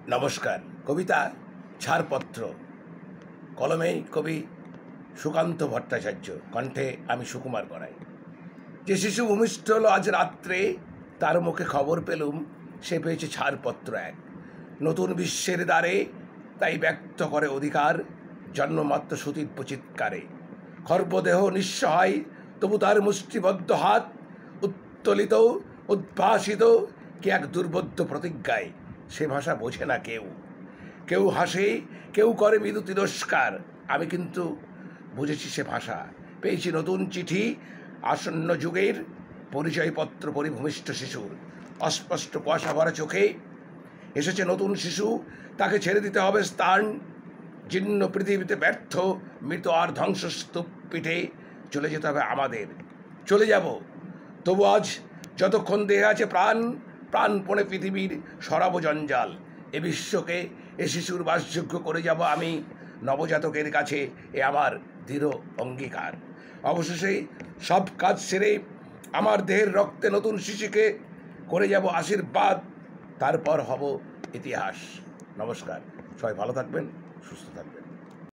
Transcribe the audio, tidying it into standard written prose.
নমস্কার। কবিতা ছাড়পত্র, কলমে কবি সুকান্ত ভট্টাচার্য, কণ্ঠে আমি সুকুমার গড়াই। যে শিশু ভূমিষ্ঠ হলো আজ রাত্রে, তার মুখে খবর পেলুম সে পেয়েছে ছাড়পত্র এক নতুন বিশ্বের দ্বারে। তাই ব্যক্ত করে অধিকার জন্মমাত্র সুতীব্য চিৎকারে। খর্বদেহ নিঃসহায়, তবু তার মুষ্টিবদ্ধ হাত উত্তোলিত উদ্ভাসিত কি এক দুর্বোধ্য প্রতিজ্ঞায়। সে ভাষা বোঝে না কেউ, কেউ হাসে, কেউ করে মৃদু তিরস্কার। আমি কিন্তু বুঝেছি সে ভাষা। পেয়েছি নতুন চিঠি আসন্ন যুগের, পরিচয়পত্র পরিভূমিষ্ঠ শিশুর। অস্পষ্ট কুয়াশা ভরা চোখে এসেছে নতুন শিশু, তাকে ছেড়ে দিতে হবে স্থান। জীর্ণ পৃথিবীতে ব্যর্থ মৃত আর ধ্বংসস্তূপ পিঠে চলে যেতে হবে আমাদের। চলে যাব তবু আজ যতক্ষণ দেহে আছে প্রাণ, প্রাণপণে পৃথিবীর সরাব জঞ্জাল। এ বিশ্বকে এ শিশুর বাসযোগ্য করে যাব আমি নবজাতকের কাছে, এ আমার দৃঢ় অঙ্গীকার। অবশেষে সব কাজ সেরে আমার দেহের রক্তে নতুন শিশুকে করে যাব আশীর্বাদ, তারপর হব ইতিহাস। নমস্কার, সবাই ভালো থাকবেন, সুস্থ থাকবেন।